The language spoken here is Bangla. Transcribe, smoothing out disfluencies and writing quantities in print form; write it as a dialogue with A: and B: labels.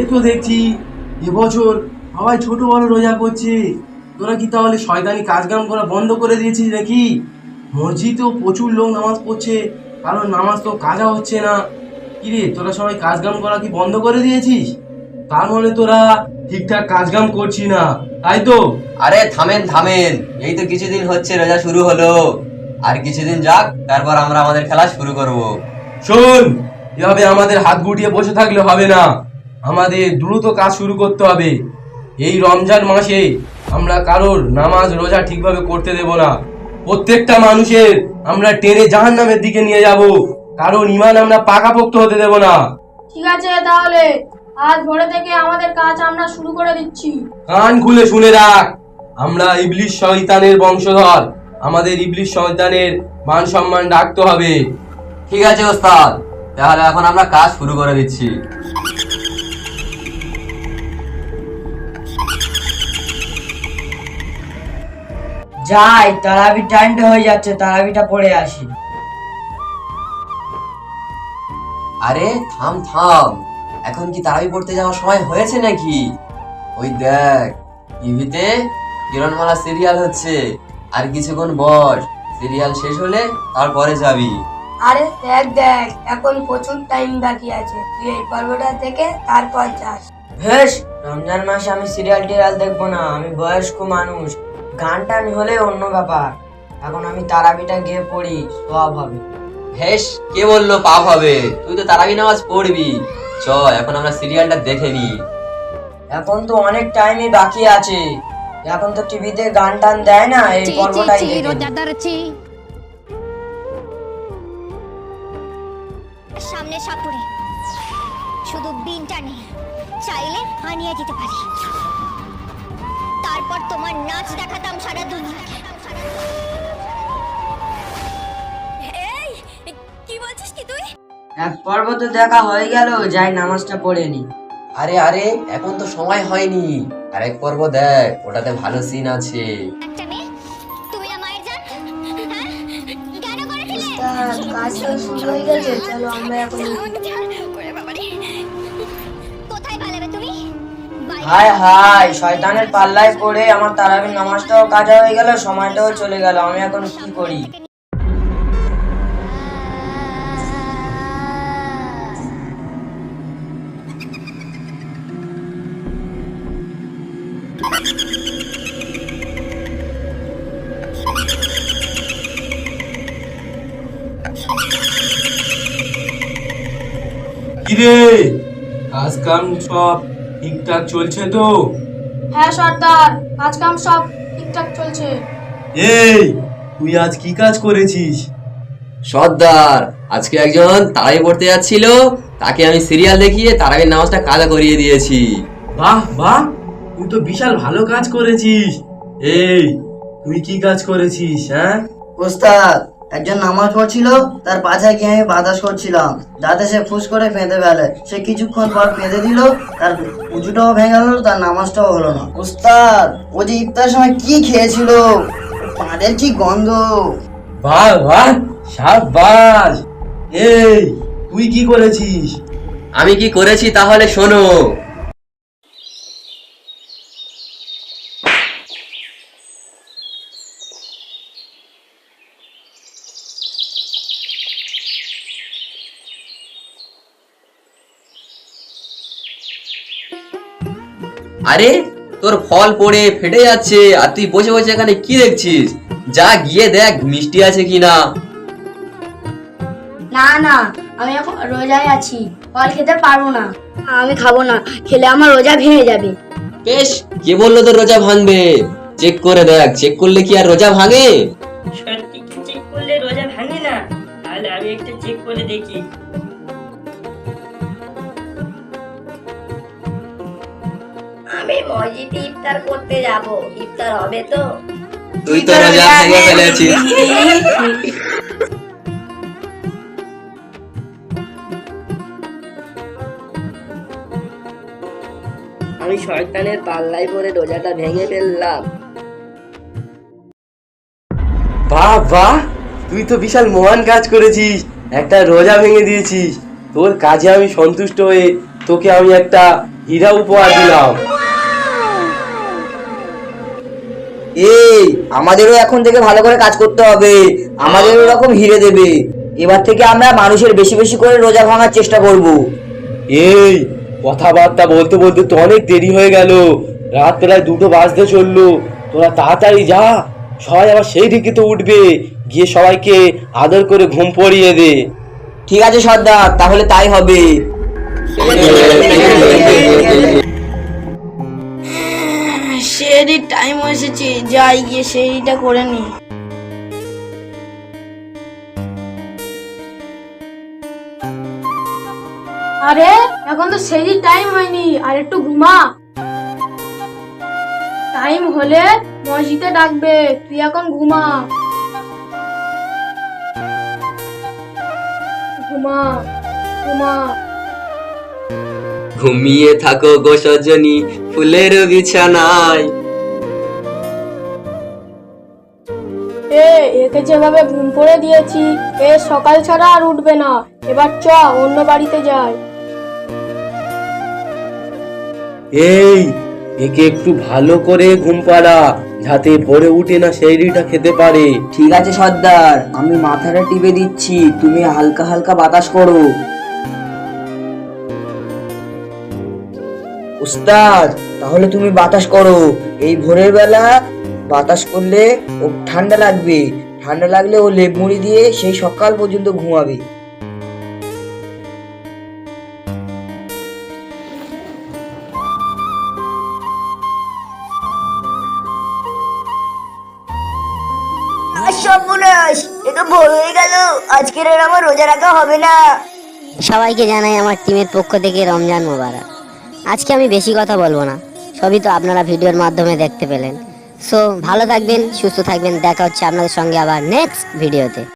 A: এ তো দেখছি এবছর সবাই ছোট বড় রোজা করছে। তোরা কি তাহলে শয়তানি কাজকাম করা বন্ধ করে দিয়েছিস নাকি? মসজিদেও প্রচুর লোক নামাজ পড়ছে, কারণ নামাজ তো কাজা হচ্ছে না। কিরে, তোরা সবাই কাজকাম করা কি বন্ধ করে দিয়েছিস? তার মানে তোরা ঠিকঠাক কাজকাম করছি না, তাই তো?
B: আরে থামেন থামেন, এই তো কিছুদিন হচ্ছে রোজা শুরু হলো, আর কিছুদিন যাক, তারপর আমরা আমাদের খেলা শুরু করব।
A: শোন, এভাবে আমাদের হাত গুটিয়ে বসে থাকলে হবে না। আমাদের দ্রুত কাজ শুরু করতে হবে। এই রমজান মাসে আমরা কারোর নামাজ রোজা ঠিকভাবে করতে দেব না। প্রত্যেকটা মানুষের আমরা টেনে জাহান্নামের দিকে নিয়ে যাব, কারণ ইমান আমরা পাকাপোক্ত হতে দেব না।
C: ঠিক আছে, তাহলে আজ ভোরে থেকে আমাদের কাজ আমরা শুরু করে দিচ্ছি।
A: কান খুলে শুনে রাখ, আমরা ইবলিশ শয়তানের বংশধর। আমাদের ইবলিশ শয়তানের মান সম্মান রাখতে হবে।
B: ঠিক আছে ওস্তাদ, তাহলে এখন আমরা কাজ শুরু করে দিচ্ছি।
D: যাই, তারাবি টাইমটা হয়ে যাচ্ছে, তারাবিটা পড়ে আসি।
B: আরে থাম থাম, এখন কি তারাবি পড়তে যাওয়ার সময় হয়েছে নাকি? ওই দেখ, টিভিতে কিরণমালা সিরিয়াল হচ্ছে, আর কিছুক্ষণ বস, সিরিয়াল শেষ হলে তারপরে যাবি।
E: আরে দেখ দেখ, এখন প্রচুর টাইম বাকি আছে, তুই এই পর্বটা থেকে তারপর যাস।
D: বেশ, রমজান মাসে আমি সিরিয়াল টিরিয়াল দেখবো না, আমি বয়স্ক মানুষ। গান টান হলে অন্য ব্যাপার। এখন আমি তারাবিটা গিয়ে পড়ি, সব হবে।
B: হেস, কে বললো পাপ হবে? তুই তো তারাবি নামাজ পড়বি। চ, এখন আমরা সিরিয়ালটা দেখে নি।
D: এখন তো অনেক টাইমই বাকি আছে, এখন তো টিভিতে গান টান দেয় না, এই পর্বটাই দেখে নিই।
F: সামনে সাপুরে শুধু বিনটা নেই, চাইলে আনিয়ে দিতে পারি। তারপর তোমার নাচ দেখাতাম সারা দুনিয়াকে। এই কি বলছিস কি তুই?
D: এক পর্ব তো দেখা হয়ে গেল, যাই নামাজটা পড়ে নি।
B: আরে আরে, এখন তো সময় হয়নি, আরেক পর্ব দেখ, ওটাতে ভালো সিন আছে।
F: একটা মেয়ে, তুমি না মায়ের জান? হ্যাঁ? কেন করে দিলে?
E: কাজ তো শুরু হয়ে গেছে, চলো আমরা এখন
F: কোথায় পালাবে তুমি?
D: হায় হায়, শয়তানের পাল্লায় পড়ে আমার তারাবির নামাজটাও কাজা হয়ে গেল, সময়টাও চলে গেল। আমি এখন কি করি?
A: কিরে, কাজ কাম সব ঠিকঠাক চলছে তো?
C: হ্যাঁ সর্দার, কাজ কাম সব ঠিকঠাক চলছে।
A: এই, তুই আজ কি কাজ করেছিস?
B: সর্দার, আজকে একজন তারাবি পড়তে যাচ্ছিল, তাকে আমি সিরিয়াল দেখিয়ে তারাবির নামাজটা কাজা করিয়ে দিয়েছি।
A: বাহ বাহ, তুই তো বিশাল ভালো কাজ করেছিস। এই, তুই কি কাজ করেছিস? হ্যাঁ
D: ওস্তাদ, একজন নামাজ পড়ছিল, তার পাছায় গিয়ে আমি বাতাস করছিলাম, যাতে সে ফুস করে পেঁদে ফেলে। সে কিছুক্ষণ পর পেঁদে দিল, তার উজুটাও ভেঙে গেল, তার নামাজটাও হলো না। ওস্তাদ, ও যে ইফতার সময় কি খেয়েছিল, পানের কি গন্ধ!
A: বাহ বাহ, সাবাস। এই, তুই কি করেছিস?
B: আমি কি করেছি তাহলে শোনো। আরে, তোর ফল পড়ে ফেটে যাচ্ছে, আর তুই বসে বসে এখানে কি দেখছিস? যা গিয়ে দেখ মিষ্টি আছে কিনা।
E: না না, আমি এখন রোজায় আছি, ফল খেতে পারবো না। আমি খাবো না, খেলে আমার রোজা ভেঙে যাবে।
B: বেশ, কে বললো তোর রোজা ভাঙবে? চেক করে দেখ, চেক করলে কি আর রোজা ভাঙে?
G: সত্যি কি চেক করলে রোজা ভাঙে না? তাহলে আমি একটা চেক করে দেখি। আমি মসজিদে ইফতার করতে যাব, ইফতার হবে তো?
B: তুই তো রোজা ভেঙে ফেলেছিস।
G: আমি শয়তানের পাল্লায় পড়ে রোজাটা ভেঙে ফেললাম।
A: বাহ বাহ, তুই তো বিশাল মহান কাজ করেছিস, একটা রোজা ভেঙে দিয়েছিস। তোর কাজে আমি সন্তুষ্ট হয়ে তোকে আমি একটা হীরা উপহার দিলাম।
D: এই আমাদেরও এখন থেকে ভালো করে কাজ করতে হবে, আমাদের এরকম হিরে দেবে। এবার থেকে আমরা মানুষের বেশি বেশি করে রোজা ভাঙার চেষ্টা করব।
A: এই কথাবার্তা বলতে বলতে তো অনেক দেরি হয়ে গেল, রাত প্রায় 2টো বাজতে চললো। তোরা তাড়াতাড়ি যা, সবাই আবার সেই দিকে তো উঠবে, গিয়ে সবাইকে আদর করে ঘুম পড়িয়ে দে।
D: ঠিক আছে সর্দার, তাহলে তাই হবে।
E: সেরির টাইম এসেছে, যাই গিয়ে সেরিটা করে নি।
C: আরে এখন তো সেই টাইম হয়নি, আর একটু ঘুমা। টাইম হলে মসজিদে ডাকবে, তুই এখন ঘুমা। ঘুমা ঘুমা।
B: ঘুমিয়ে থাকো গো সজনী ফুলের বিছানায়।
C: একে যেভাবে ঘুম পড়ে দিয়েছি, এ সকাল ছাড়া আর উঠবে না। এবার চ অন্য বাড়িতে যাই।
A: এই একে একটু ভালো করে ঘুম পাড়া, যাতে ভোরে উঠে না সেইটা খেতে পারে।
D: ঠিক আছে সর্দার, আমি মাথাটা টিপে দিচ্ছি, তুমি হালকা হালকা বাতাস করো। উস্তাদ, তাহলে তুমি বাতাস করো। এই ভোরের বেলা বাতাস করলে ও ঠান্ডা লাগবে, ঠান্ডা লাগলে ও লেপ মুড়ি দিয়ে সেই সকাল পর্যন্ত ঘুমাবে।
E: সর্বনাশ, এটা ভোর হয়ে গেল, আজকের আর আমার রোজা রাখা হবে না।
F: সবাইকে জানাই আমার টিমের পক্ষ থেকে রমজান মোবারক। আজকে আমি বেশি কথা বলবো না, সবই তো আপনারা ভিডিওর মাধ্যমে দেখতে পেলেন। সো ভালো থাকবেন, সুস্থ থাকবেন, দেখা হচ্ছে আপনাদের সঙ্গে আবার নেক্সট ভিডিওতে।